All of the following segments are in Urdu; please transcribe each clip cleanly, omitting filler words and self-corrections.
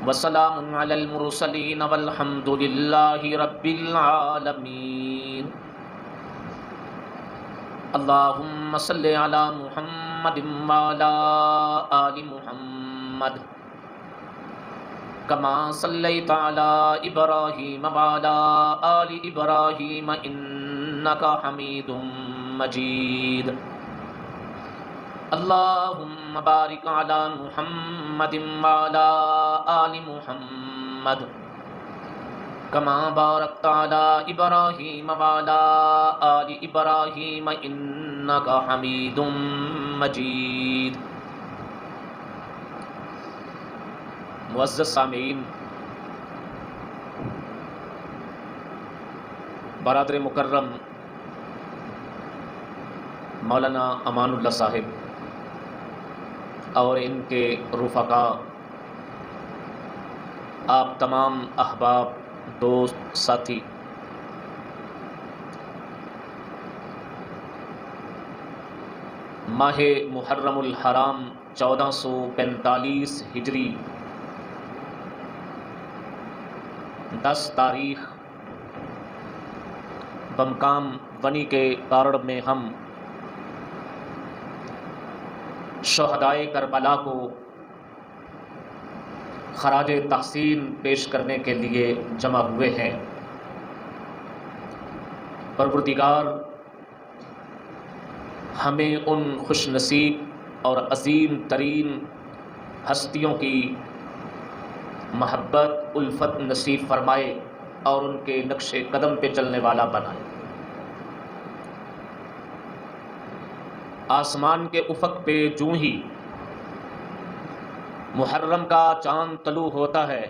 وسلام علی المرسلین والحمد للہ رب العالمین۔ اللہم صلی علی محمد وعلی آل محمد کما صلیت علی ابراہیم وعلی آل ابراہیم انک حمید مجید۔ اللہم بارک علی محمد وعلی آل محمد کما بارکت علی ابراہیم وعلی آل ابراہیم انک حمید مجید۔ معزز سامعین، برادر مکرم مولانا امان اللہ صاحب اور ان کے رفقاء، آپ تمام احباب، دوست، ساتھی، ماہ محرم الحرام 1445 ہجری 10 تاریخ بمقام ونی کے کارڑ میں ہم شہدائے کربلا کو خراج تحسین پیش کرنے کے لیے جمع ہوئے ہیں۔ پروردگار ہمیں ان خوش نصیب اور عظیم ترین ہستیوں کی محبت الفت نصیب فرمائے اور ان کے نقش قدم پہ چلنے والا بنائے۔ آسمان کے افق پہ جوں ہی محرم کا چاند طلوع ہوتا ہے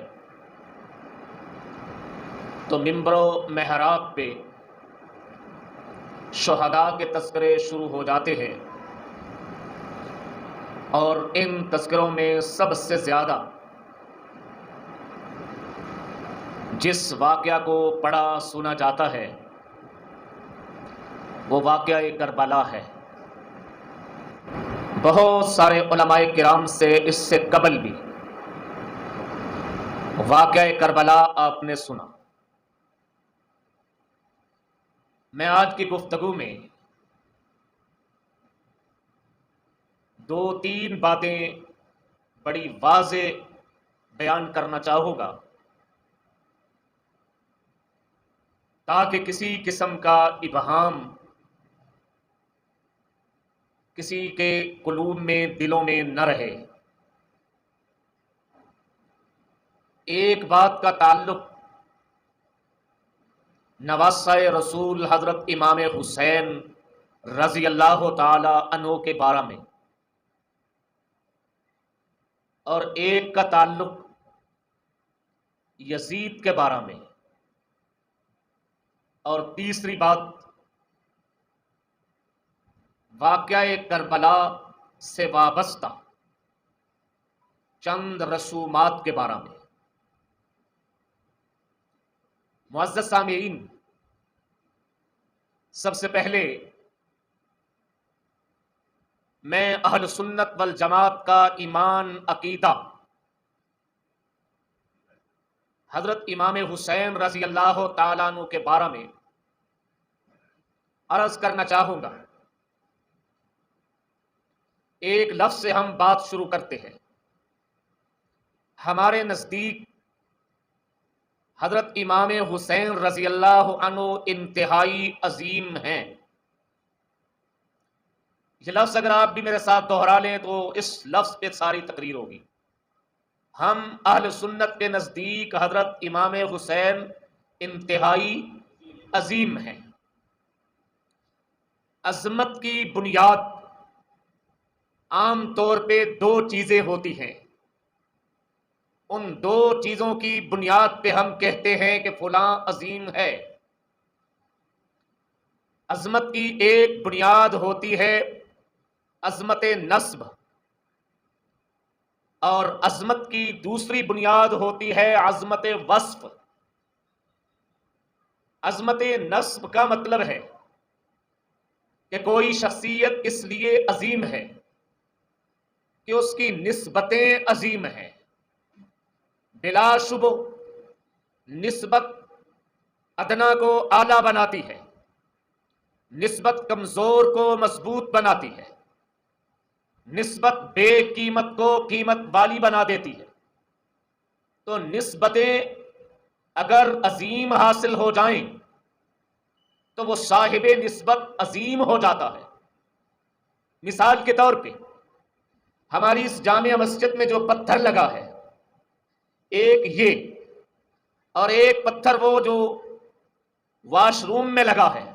تو منبر و محراب پہ شہداء کے تذکرے شروع ہو جاتے ہیں، اور ان تذکروں میں سب سے زیادہ جس واقعہ کو پڑھا سنا جاتا ہے وہ واقعہ کربلا ہے۔ بہت سارے علماء کرام سے اس سے قبل بھی واقعہ کربلا آپ نے سنا۔ میں آج کی گفتگو میں 2-3 باتیں بڑی واضح بیان کرنا چاہوں گا تاکہ کسی قسم کا ابہام کسی کے قلوب میں، دلوں میں نہ رہے۔ ایک بات کا تعلق نواسہ رسول حضرت امام حسین رضی اللہ تعالی عنہ کے بارے میں، اور ایک کا تعلق یزید کے بارے میں، اور تیسری بات واقعہ کربلا سے وابستہ چند رسومات کے بارے میں۔ معزز سامعین، سب سے پہلے میں اہل سنت والجماعت کا ایمان، عقیدہ حضرت امام حسین رضی اللہ تعالیٰ عنہ کے بارے میں عرض کرنا چاہوں گا۔ ایک لفظ سے ہم بات شروع کرتے ہیں۔ ہمارے نزدیک حضرت امام حسین رضی اللہ عنہ انتہائی عظیم ہیں۔ یہ لفظ اگر آپ بھی میرے ساتھ دہرا لیں تو اس لفظ پہ ساری تقریر ہوگی۔ ہم اہل سنت کے نزدیک حضرت امام حسین انتہائی عظیم ہیں۔ عظمت کی بنیاد عام طور پہ 2 چیزیں ہوتی ہیں۔ ان 2 چیزوں کی بنیاد پہ ہم کہتے ہیں کہ فلاں عظیم ہے۔ عظمت کی ایک بنیاد ہوتی ہے عظمت نسب، اور عظمت کی دوسری بنیاد ہوتی ہے عظمت وصف۔ عظمت نسب کا مطلب ہے کہ کوئی شخصیت اس لیے عظیم ہے کہ اس کی نسبتیں عظیم ہیں، بلا شبہ نسبت ادنا کو اعلیٰ بناتی ہے، نسبت کمزور کو مضبوط بناتی ہے، نسبت بے قیمت کو قیمت والی بنا دیتی ہے۔ تو نسبتیں اگر عظیم حاصل ہو جائیں تو وہ صاحب نسبت عظیم ہو جاتا ہے۔ مثال کے طور پہ ہماری اس جامع مسجد میں جو پتھر لگا ہے، ایک یہ اور ایک پتھر وہ جو واش روم میں لگا ہے،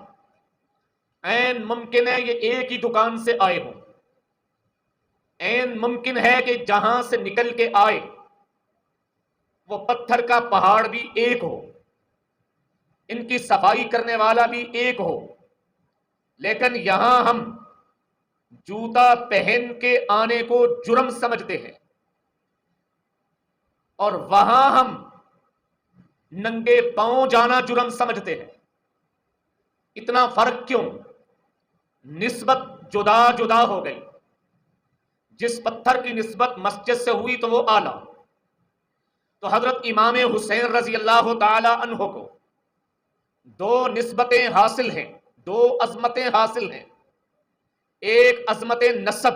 عین ممکن ہے یہ ایک ہی دکان سے آئے ہوں، عین ممکن ہے کہ جہاں سے نکل کے آئے وہ پتھر کا پہاڑ بھی ایک ہو، ان کی صفائی کرنے والا بھی ایک ہو، لیکن یہاں ہم جوتا پہن کے آنے کو جرم سمجھتے ہیں اور وہاں ہم ننگے پاؤں جانا جرم سمجھتے ہیں۔ اتنا فرق کیوں؟ نسبت جدا جدا ہو گئی۔ جس پتھر کی نسبت مسجد سے ہوئی تو وہ اعلیٰ، تو حضرت امام حسین رضی اللہ تعالی عنہ کو دو نسبتیں حاصل ہیں، دو عظمتیں حاصل ہیں، ایک عظمت نسب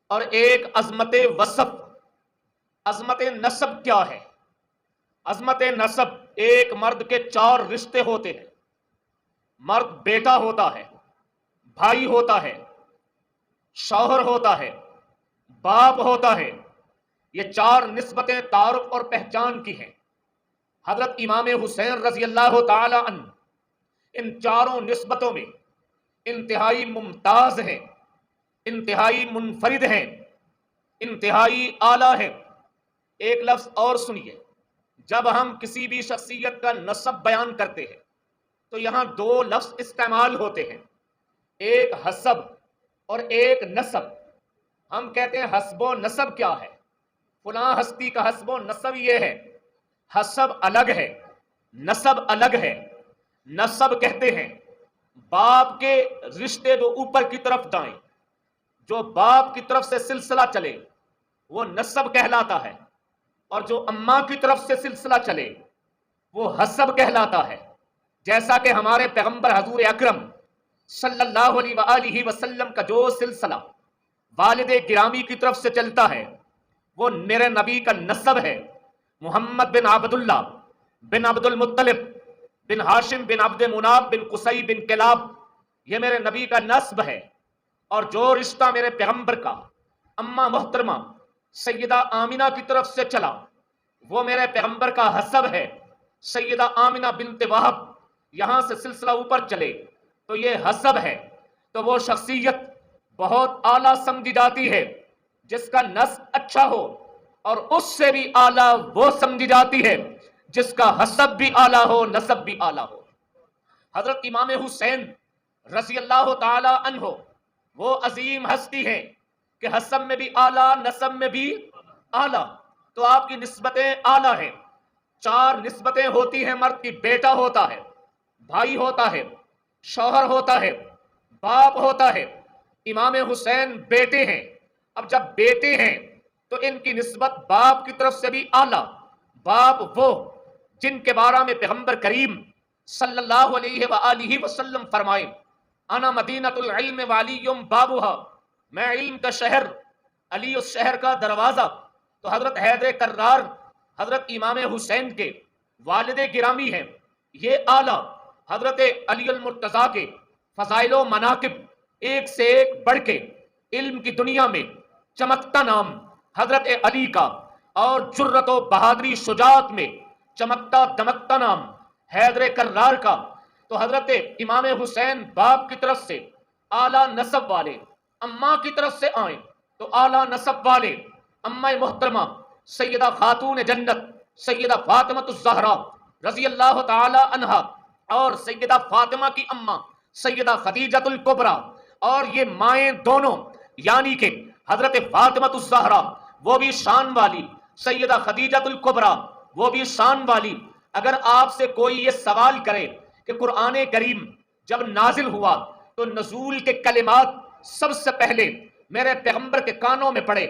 اور ایک عظمت وصف۔ عظمت نسب کیا ہے؟ عظمت نسب، ایک مرد کے 4 رشتے ہوتے ہیں۔ مرد بیٹا ہوتا ہے، بھائی ہوتا ہے، شوہر ہوتا ہے، باپ ہوتا ہے۔ یہ 4 نسبتیں تعارف اور پہچان کی ہیں۔ حضرت امام حسین رضی اللہ تعالی عنہ ان چاروں نسبتوں میں انتہائی ممتاز ہیں، انتہائی منفرد ہیں، انتہائی اعلیٰ ہیں۔ ایک لفظ اور سنیے، جب ہم کسی بھی شخصیت کا نسب بیان کرتے ہیں تو یہاں 2 لفظ استعمال ہوتے ہیں، ایک حسب اور ایک نسب۔ ہم کہتے ہیں حسب و نسب کیا ہے؟ فلاں ہستی کا حسب و نسب یہ ہے۔ حسب الگ ہے، نسب الگ ہے۔ نسب کہتے ہیں باپ کے رشتے جو اوپر کی طرف جائیں، جو باپ کی طرف سے سلسلہ چلے وہ نسب کہلاتا ہے، اور جو اماں کی طرف سے سلسلہ چلے وہ حسب کہلاتا ہے۔ جیسا کہ ہمارے پیغمبر حضور اکرم صلی اللہ علیہ وآلہ وسلم کا جو سلسلہ والد گرامی کی طرف سے چلتا ہے وہ میرے نبی کا نسب ہے۔ محمد بن عبداللہ بن عبد المطلب بن ہاشم بن عبد مناف بن قصی بن کلاب، یہ میرے نبی کا نسب ہے۔ اور جو رشتہ میرے پیغمبر کا اماں محترمہ سیدہ آمنہ کی طرف سے چلا وہ میرے پیغمبر کا حسب ہے۔ سیدہ آمنہ بنت وہب، یہاں سے سلسلہ اوپر چلے تو یہ حسب ہے۔ تو وہ شخصیت بہت اعلیٰ سمجھی جاتی ہے جس کا نسب اچھا ہو، اور اس سے بھی اعلیٰ وہ سمجھی جاتی ہے جس کا حسب بھی اعلیٰ ہو، نسب بھی اعلیٰ ہو۔ حضرت امام حسین رضی اللہ تعالی عنہ وہ عظیم ہستی ہے کہ حسب میں بھی اعلیٰ، نسب میں بھی اعلیٰ، تو آپ کی نسبتیں اعلیٰ ہیں۔ 4 نسبتیں ہوتی ہیں، مرد کی بیٹا ہوتا ہے، بھائی ہوتا ہے، شوہر ہوتا ہے، باپ ہوتا ہے۔ امام حسین بیٹے ہیں۔ اب جب بیٹے ہیں تو ان کی نسبت باپ کی طرف سے بھی اعلیٰ۔ باپ وہ جن کے بارے میں پیغمبر کریم صلی اللہ علیہ وآلہ وسلم فرمائے انا مدینۃ العلم وعلی بابھا، میں علم کا شہر، علی اس شہر کا دروازہ۔ تو حضرت حیدر کرار حضرت امام حسین کے والد گرامی ہیں، یہ اعلیٰ۔ حضرت علی المرتضیٰ کے فضائل و مناقب ایک سے ایک بڑھ کے، علم کی دنیا میں چمکتا نام حضرت علی کا، اور جرت و بہادری شجاعت میں چمکتا دمکتا نام حیدر کرار کا۔ تو حضرت امام حسین باپ کی طرف سے اعلیٰ نسب والے، اماں کی طرف سے آئیں تو اعلیٰ نسب والے، اماں محترمہ سیدہ خاتون جنت سیدہ فاطمہ الزہرا رضی اللہ تعالی عنہا، اور سیدہ فاطمہ کی اماں سیدہ خدیجہ الکبریٰ، اور یہ مائیں دونوں یعنی کہ حضرت فاطمہ الزہرا وہ بھی شان والی، سیدہ خدیجہ الکبریٰ وہ بھی شان والی۔ اگر آپ سے کوئی یہ سوال کرے کہ قرآن کریم جب نازل ہوا تو نزول کے کلمات سب سے پہلے میرے پیغمبر کے کانوں میں پڑے،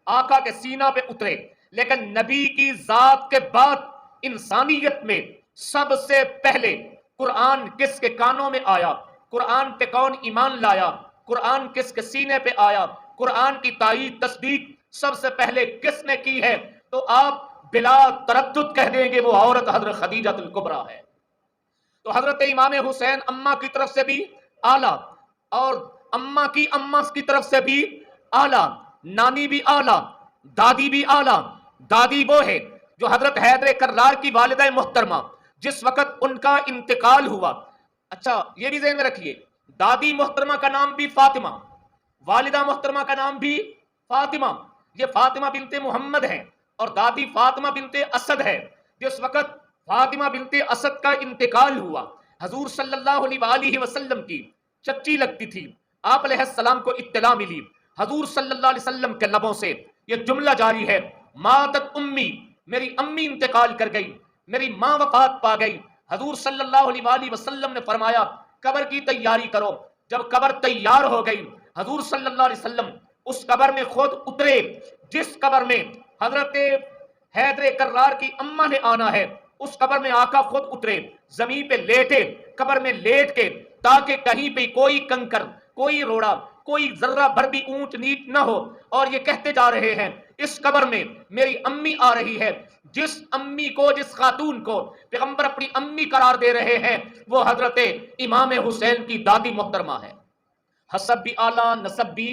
آقا کے سینہ پہ اترے، لیکن نبی کی ذات کے بعد انسانیت میں سب سے پہلے قرآن کس کے کانوں میں آیا؟ قرآن پہ کون ایمان لایا؟ قرآن کس کے سینے پہ آیا؟ قرآن کی تائید تصدیق سب سے پہلے کس نے کی ہے؟ تو آپ بلا تردد کہہ دیں گے وہ عورت حضرت خدیجہ الکبریٰ ہے۔ تو حضرت امام حسین اماں کی طرف سے بھی اعلیٰ، اور اماں کی اماں کی طرف سے بھی اعلیٰ، نانی بھی اعلیٰ، دادی بھی اعلیٰ۔ دادی وہ ہے جو حضرت حیدر کرار کی والدہ محترمہ، جس وقت ان کا انتقال ہوا، اچھا یہ بھی ذہن میں رکھیے، دادی محترمہ کا نام بھی فاطمہ، والدہ محترمہ کا نام بھی فاطمہ، یہ فاطمہ بنت محمد ہیں، اور دادی فاطمہ بنت اسد ہے۔ جس وقت فاطمہ بنت اسد کا انتقال ہوا، حضور صلی اللہ علیہ وآلہ وسلم کی چچی لگتی تھی، آپ علیہ السلام کو اطلاع ملی، حضور صلی اللہ علیہ وسلم کے لبوں سے یہ جملہ جاری ہے، ماتت امی، میری امی انتقال کر گئی، میری ماں وفات پا گئی۔ حضور صلی اللہ علیہ وآلہ وسلم نے فرمایا قبر کی تیاری کرو۔ جب قبر تیار ہو گئی، حضور صلی اللہ علیہ وسلم اس قبر میں خود اترے جس قبر میں حضرت حیدر کرار کی اماں نے آنا ہے، اس قبر میں آقا خود اترے، زمین پہ لیٹے، قبر میں لیٹ کے، تاکہ کہیں پہ کوئی کنکر، کوئی روڑا، کوئی ذرہ بھر بھی اونچ نیچ نہ ہو، اور یہ کہتے جا رہے ہیں اس قبر میں میری امی آ رہی ہے۔ جس امی کو، جس خاتون کو پیغمبر اپنی امی قرار دے رہے ہیں، وہ حضرت امام حسین کی دادی محترمہ ہے۔ حسب بھی اعلیٰ، نسب بھی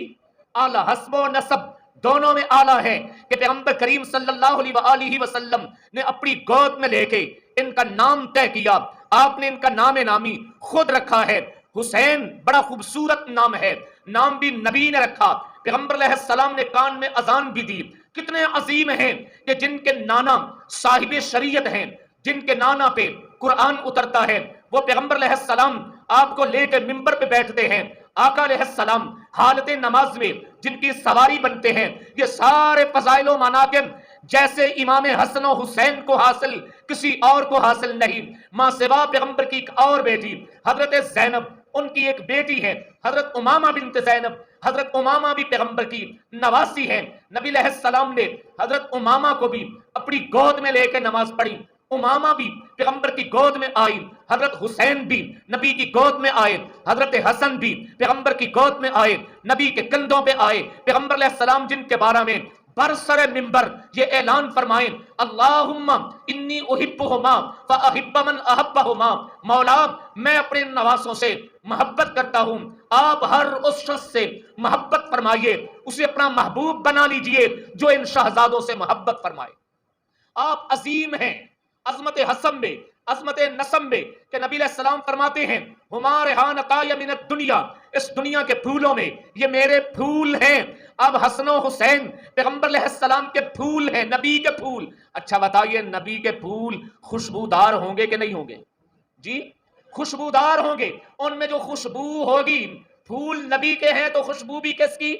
اعلیٰ، حسب و نسب دونوں میں اعلیٰ ہے کہ پیغمبر کریم صلی اللہ علیہ وآلہ وسلم نے اپنی گود میں لے کے ان کا نام طے کیا، آپ نے ان کا نام نامی خود رکھا ہے۔ حسین بڑا خوبصورت نام ہے، نام بھی نبی نے رکھا، پیغمبر علیہ السلام نے کان میں اذان بھی دی۔ کتنے عظیم ہیں کہ جن کے نانا صاحب شریعت ہیں، جن کے نانا پہ قرآن اترتا ہے، وہ پیغمبر علیہ السلام آپ کو لے کے ممبر پہ بیٹھتے ہیں، آقا علیہ السلام حالت نماز میں جن کی سواری بنتے ہیں۔ یہ سارے فضائل و مناقب جیسے امام حسن و حسین کو حاصل کسی اور کو حاصل نہیں، ماں سوا پیغمبر کی ایک اور بیٹی حضرت زینب، ان کی ایک بیٹی ہے حضرت امامہ بنت زینب، حضرت امامہ بھی پیغمبر کی نواسی ہیں۔ نبی علیہ السلام نے حضرت امامہ کو بھی اپنی گود میں لے کے نماز پڑھی، امامہ بھی پیغمبر کی گود میں آئی، حضرت حسین بھی نبی کی گود میں آئے، حضرت حسن بھی پیغمبر کی گود میں آئے، نبی کے کندھوں پہ آئے۔ پیغمبر علیہ السلام جن کے بارے میں برسر ممبر یہ اعلان فرمائیں، اللہم انی احبہما فاحب من احبہما، مولا میں اپنے نواسوں سے محبت کرتا ہوں، آپ ہر اس شخص سے محبت فرمائیے، اسے اپنا محبوب بنا لیجئے جو ان شہزادوں سے محبت فرمائے۔ آپ عظیم ہیں عظمت حسن میں، عظمت نسب میں، کہ نبی علیہ السلام فرماتے ہیں ہما ریحانتای من الدنیا، اس دنیا کے پھولوں میں یہ میرے پھول ہیں۔ اب حسن و حسین پیغمبر علیہ السلام کے پھول ہیں، نبی کے پھول۔ اچھا بتائیے نبی کے پھول خوشبودار ہوں گے کہ نہیں ہوں گے؟ جی خوشبودار ہوں گے، ان میں جو خوشبو ہوگی، پھول نبی کے ہیں تو خوشبو بھی کس کی؟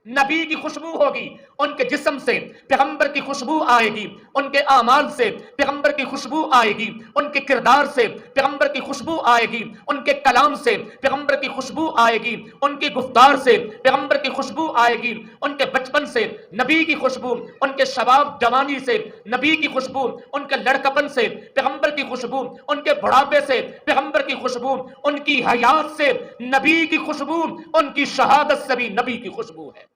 نبی کی خوشبو ہوگی۔ ان کے جسم سے پیغمبر کی خوشبو آئے گی، ان کے اعمال سے پیغمبر کی خوشبو آئے گی، ان کے کردار سے پیغمبر کی خوشبو آئے گی، ان کے کلام سے پیغمبر کی خوشبو آئے گی، ان کی گفتار سے پیغمبر کی خوشبو آئے گی، ان کے بچپن سے نبی کی خوشبو، ان کے شباب جوانی سے نبی کی خوشبو، ان کے لڑکپن سے پیغمبر کی خوشبو، ان کے بڑھاپے سے پیغمبر کی خوشبو، ان کی حیات سے نبی کی خوشبو، ان کی شہادت سے بھی نبی کی خوشبو ہے۔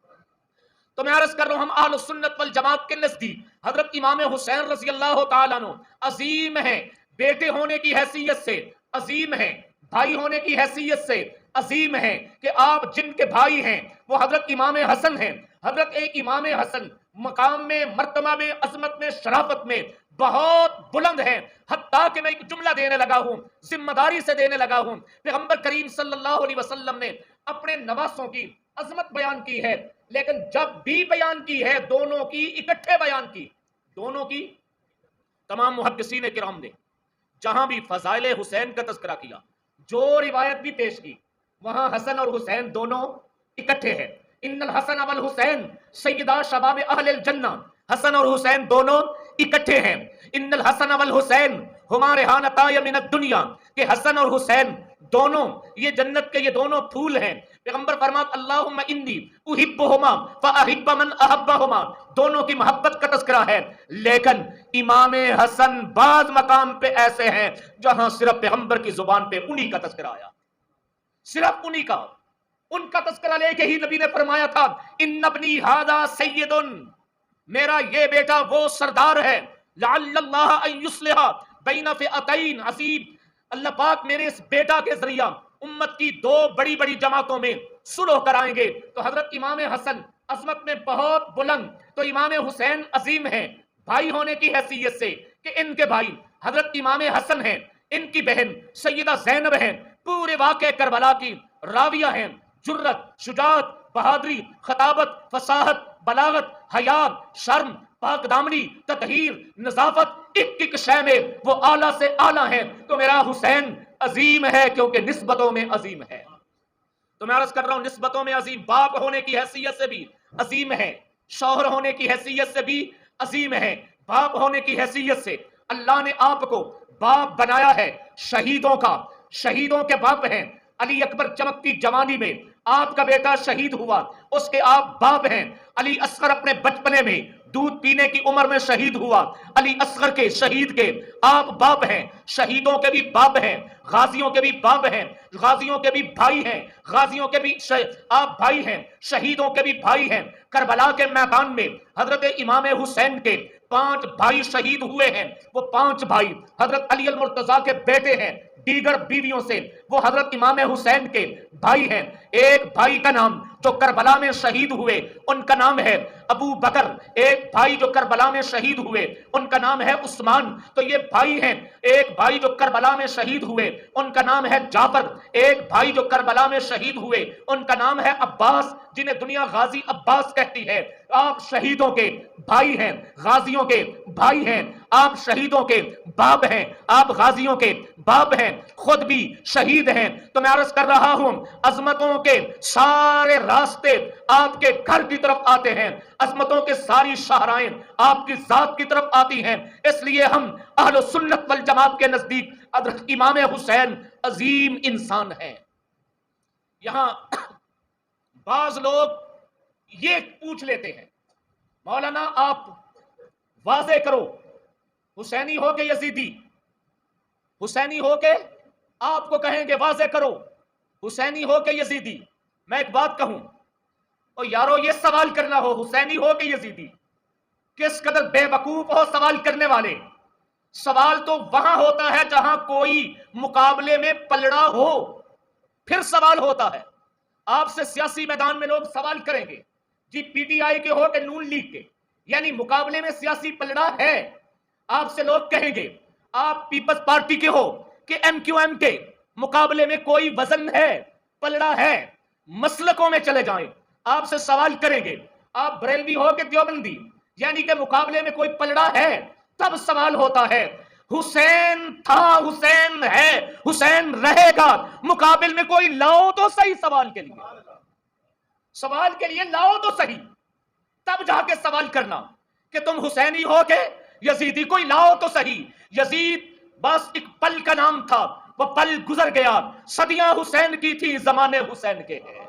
تو میں عرض کر رہا ہوں، ہم اہل سنت والجماعت کے نزدیک حضرت امام حسین رضی اللہ تعالیٰ عنہ عظیم ہیں، بیٹے ہونے کی حیثیت سے عظیم ہیں، بھائی ہونے کی حیثیت سے عظیم ہیں، کہ آپ جن کے بھائی ہیں وہ حضرت امام حسن ہیں۔ حضرت ایک امام حسن مقام میں، مرتبہ میں، عظمت میں، شرافت میں بہت بلند ہیں، حتیٰ کہ میں ایک جملہ دینے لگا ہوں، ذمہ داری سے دینے لگا ہوں۔ پیغمبر کریم صلی اللہ علیہ وسلم نے اپنے نواسوں کی عظمت بیان کی ہے، لیکن جب بھی بیان کی ہے دونوں کی اکٹھے بیان کی، دونوں کی۔ تمام محدثین کرام نے جہاں بھی فضائل حسین کا تذکرہ کیا، جو روایت بھی پیش کی، وہاں حسن اور حسین دونوں اکٹھے ہیں۔ ان الحسن والحسین سیدہ شباب اہل الجنہ، حسن اور حسین دونوں اکٹھے ہیں۔ ان الحسن والحسین ہما ریحانتای من الدنیا، کہ حسن اور حسین دونوں یہ جنت کے یہ دونوں پھول ہیں، پیغمبر فرماتے اللہم انی احبہما فاحب من احبہما، دونوں کی محبت کا تذکرہ ہے، لیکن امام حسن بعض مقام پہ ایسے ہیں جہاں صرف پیغمبر کی زبان پہ انہی کا تذکرہ آیا، صرف انہی کا، ان کا تذکرہ لے کے ہی نبی نے فرمایا تھا ان ابنی ھذا سید، میرا یہ بیٹا وہ سردار ہے، لعل اللہ ان یصلح بین فئتین عصیب، اللہ پاک میرے اس بیٹا کے ذریعہ امت کی دو بڑی بڑی جماعتوں میں صلح کرائیں گے۔ تو حضرت امام حسن عظمت میں بہت بلند، تو امام حسین عظیم ہیں بھائی ہونے کی حیثیت سے کہ ان کے بھائی حضرت امام حسن ہیں، ان کی بہن سیدہ زینب ہیں، پورے واقعہ کربلا کی راویہ ہیں، جرت، شجاعت، بہادری، خطابت، فصاحت، بلاغت، حیا، شرم، پاک دامنی، تطہیر، نظافت، ایک شے میں وہ اعلیٰ سے اعلیٰ ہیں۔ تو میرا حسین عظیم ہے کیونکہ نسبتوں میں عظیم ہے، تو میں عرض کر رہا ہوں نسبتوں میں عظیم، باپ ہونے کی حیثیت سے بھی عظیم ہے، شوہر ہونے کی حیثیت سے بھی عظیم ہے، باپ ہونے کی حیثیت سے اللہ نے آپ کو باپ بنایا ہے شہیدوں کا، شہیدوں کے باپ ہیں۔ علی اکبر چمکتی جوانی میں آپ کا بیٹا شہید ہوا، اس کے آپ باپ ہیں۔ علی اصغر اپنے بچپنے میں دودھ پینے کی عمر میں شہید ہوا، علی اصغر کے شہید کے آپ باپ ہیں، شہیدوں کے بھی باپ ہیں، غازیوں کے بھی باپ ہیں، غازیوں کے بھی بھائی ہیں، غازیوں کے بھی آپ بھائی ہیں، شہیدوں کے بھی بھائی ہیں۔ کربلا کے میدان میں حضرت امام حسین کے 5 بھائی شہید ہوئے ہیں، وہ 5 بھائی حضرت علی المرتضیٰ کے بیٹے ہیں، دیگر بیویوں سے وہ حضرت امام حسین کے بھائی ہیں۔ ایک بھائی کا نام جو کربلا میں شہید ہوئے ان کا نام ہے ابو بکر، ایک بھائی جو کربلا میں شہید ہوئے ان کا نام ہے عثمان، تو یہ بھائی ہیں۔ ایک بھائی جو کربلا میں شہید ہوئے ان کا نام ہے جعفر، ایک بھائی جو کربلا میں شہید ہوئے ان کا نام ہے عباس، جنہیں دنیا غازی عباس کہتی ہے۔ آپ شہیدوں کے بھائی ہیں، غازیوں کے بھائی ہیں، آپ شہیدوں کے باپ ہیں، آپ غازیوں کے باپ ہیں، خود بھی شہید ہیں۔ تو میں عرض کر رہا ہوں عظمتوں کے سارے راستے آپ کے گھر کی طرف آتے ہیں، عظمتوں کے ساری شاہراہیں آپ کی ذات کی طرف آتی ہیں، اس لیے ہم اہل سنت والجماعت کے نزدیک حضرت امام حسین عظیم انسان ہیں۔ یہاں بعض لوگ یہ پوچھ لیتے ہیں مولانا آپ واضح کرو حسینی ہو کے یزیدی، حسینی ہو کے آپ کو کہیں گے واضح کرو حسینی ہو کے یزیدی۔ میں ایک بات کہوں اور یارو یہ سوال کرنا ہو حسینی ہو کے یزیدی، کس قدر بے وقوف ہو سوال کرنے والے۔ سوال تو وہاں ہوتا ہے جہاں کوئی مقابلے میں پلڑا ہو، پھر سوال ہوتا ہے۔ آپ سے سیاسی میدان میں لوگ سوال کریں گے جی پی ٹی آئی کے ہو کہ نون لیگ کے، یعنی مقابلے میں سیاسی پلڑا ہے۔ آپ سے لوگ کہیں گے آپ پیپلز پارٹی کے ہو کہ ایم کیو ایم کے، مقابلے میں کوئی وزن ہے، پلڑا ہے، مسلکوں میں چلے جائیں۔ آپ سے سوال کریں گے آپ بریلوی ہو کہ دیوبندی، یعنی کہ مقابلے میں کوئی پلڑا ہے، تب سوال ہوتا ہے۔ حسین تھا، حسین ہے، حسین رہے گا، مقابل میں کوئی لاؤ تو صحیح، سوال کے لیے لاؤ تو صحیح، تب جا کے سوال کرنا کہ تم حسینی ہو کے یزیدی، کوئی لاؤ تو صحیح۔ یزید بس ایک پل کا نام تھا، وہ پل گزر گیا، صدیاں حسین کی تھی، زمانے حسین کے ہیں۔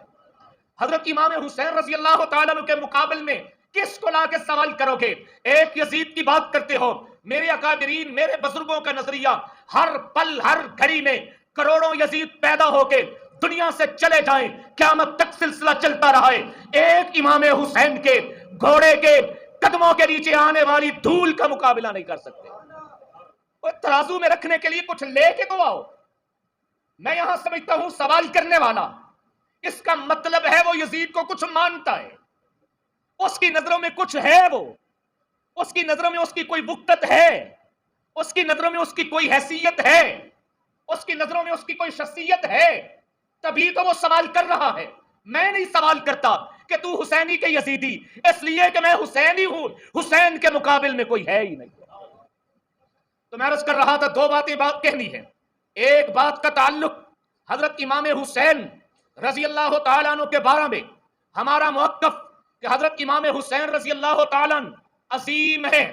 حضرت امام حسین رضی اللہ تعالیٰ عنہ کے مقابل میں کس کو لا کے سوال کرو گے؟ ایک یزید کی بات کرتے ہو، میرے اکابرین، میرے بزرگوں کا نظریہ ہر پل ہر گھڑی میں کروڑوں یزید پیدا ہو کے دنیا سے چلے جائیں، قیامت تک سلسلہ چلتا رہا ہے، ایک امام حسین کے گھوڑے کے قدموں کے نیچے آنے والی دھول کا مقابلہ نہیں کر سکتے۔ اور ترازو میں رکھنے کے لیے کچھ لے کے تو آؤ۔ میں یہاں سمجھتا ہوں سوال کرنے والا اس کا مطلب ہے وہ یزید کو کچھ مانتا ہے، اس کی نظروں میں کچھ ہے، وہ اس کی نظروں میں اس کی کوئی وقت ہے، اس کی نظروں میں اس کی کوئی حیثیت ہے، اس کی نظروں میں اس کی کوئی شخصیت ہے، تبھی تو وہ سوال کر رہا ہے۔ میں نہیں سوال کرتا کہ تو حسینی کے یزیدی، اس لیے کہ میں حسینی ہوں، حسین کے مقابل میں کوئی ہے ہی نہیں۔ تو میں عرض کر رہا تھا دو باتیں بات کہنی ہے۔ ایک بات کا تعلق حضرت امام حسین رضی اللہ تعالیٰ عنہ کے بارے میں ہمارا موقف کہ حضرت امام حسین رضی اللہ تعالیٰ عنہ عظیم ہے،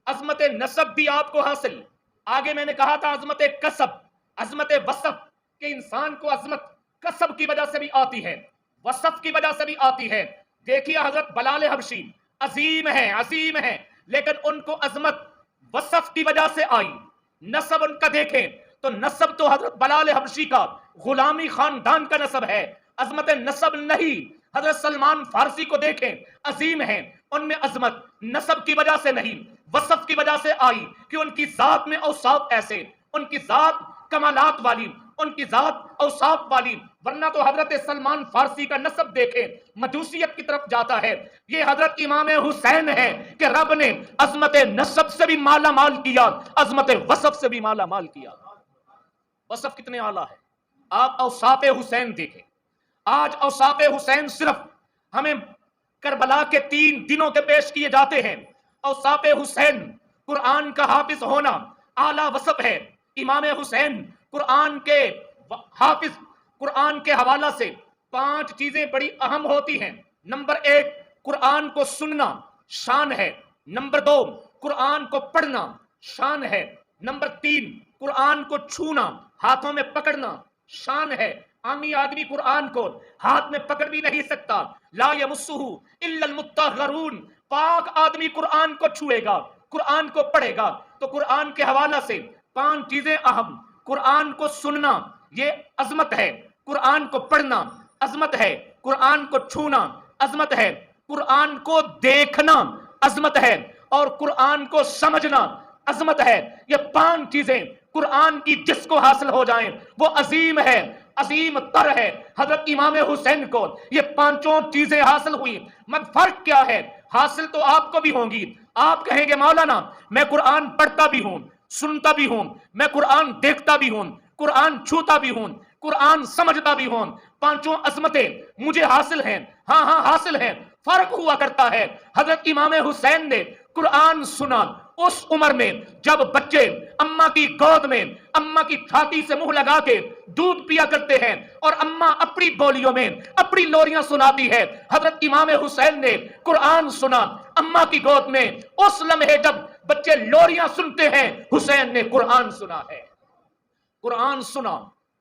عظمت نسب بھی آپ کو حاصل، آگے میں نے کہا تھا عظمت کسب، عظمت وصف کہ انسان کو عظمت کسب کی وجہ سے بھی آتی ہے، وصف کی وجہ سے بھی آتی ہے. دیکھیے حضرت بلال حبشی عظیم ہیں لیکن ان کو عظمت وصف کی وجہ سے آئی. نسب ان کا دیکھیں تو نسب تو حضرت بلال حبشی کا غلامی خاندان کا نسب ہے، عظمت نسب نہیں. حضرت سلمان فارسی کو دیکھیں، عظیم ہیں، ان میں عظمت نسب کی وجہ سے نہیں وصف کی وجہ سے آئی کہ ان کی ذات میں اوصاف ایسے، ان کی ذات کمالات والی، ان کی ذات اوصاف والی. ورنہ تو حضرت سلمان فارسی کا نسب دیکھیں مجوسیت کی طرف جاتا ہے. یہ حضرت امام حسین ہے کہ رب نے عظمت نسب سے بھی مالا مال کیا، عظمت وصف سے بھی مالا مال کیا. وصف کتنے اعلیٰ ہے. آپ اوصاف حسین دیکھیں. آج اوصاف حسین صرف ہمیں کربلا کے 3 دنوں کے پیش کیے جاتے ہیں. اوصاف حسین قرآن کا حافظ ہونا اعلیٰ وصف ہے. امام حسین قرآن کے حافظ، قرآن کے حوالہ سے 5 چیزیں بڑی اہم ہوتی ہیں. نمبر 1 قرآن کو سننا شان ہے. نمبر 2 قرآن کو پڑھنا شان ہے. نمبر 3 قرآن کو چھونا، ہاتھوں میں پکڑنا شان ہے. عامی آدمی قرآن کو ہاتھ میں پکڑ بھی نہیں سکتا. لا یمسہ الا المطہرون، پاک آدمی قرآن کو چھوئے گا، قرآن کو پڑھے گا. تو قرآن کے حوالہ سے 5 چیزیں اہم. قرآن کو سننا یہ عظمت ہے، قرآن کو پڑھنا عظمت ہے، قرآن کو چھونا عظمت ہے، قرآن کو دیکھنا عظمت ہے، اور قرآن کو سمجھنا عظمت ہے. یہ 5 چیزیں قرآن کی جس کو حاصل ہو جائیں وہ عظیم ہے، عظیم تر ہے. حضرت امام حسین کو یہ 5 چیزیں حاصل ہوئی. مگر فرق کیا ہے؟ حاصل تو آپ کو بھی ہوں گی. آپ کہیں گے مولانا میں قرآن پڑھتا بھی ہوں، سنتا بھی ہوں، میں قرآن دیکھتا بھی ہوں، قرآن چھوتا بھی ہوں، قرآن سمجھتا بھی ہوں، 5 عظمتیں مجھے حاصل ہیں. ہاں حاصل ہیں. فرق ہوا کرتا ہے. حضرت امام حسین نے قرآن سنا اس عمر میں جب بچے اماں کی گود میں اماں کی چھاتی سے منہ لگا کے دودھ پیا کرتے ہیں اور اماں اپنی بولیوں میں اپنی لوریاں سناتی ہے. حضرت امام حسین نے قرآن سنا اماں کی گود میں. اس لمحے جب بچے لوریاں سنتے ہیں حسین نے قرآن سنا ہے. قرآن سنا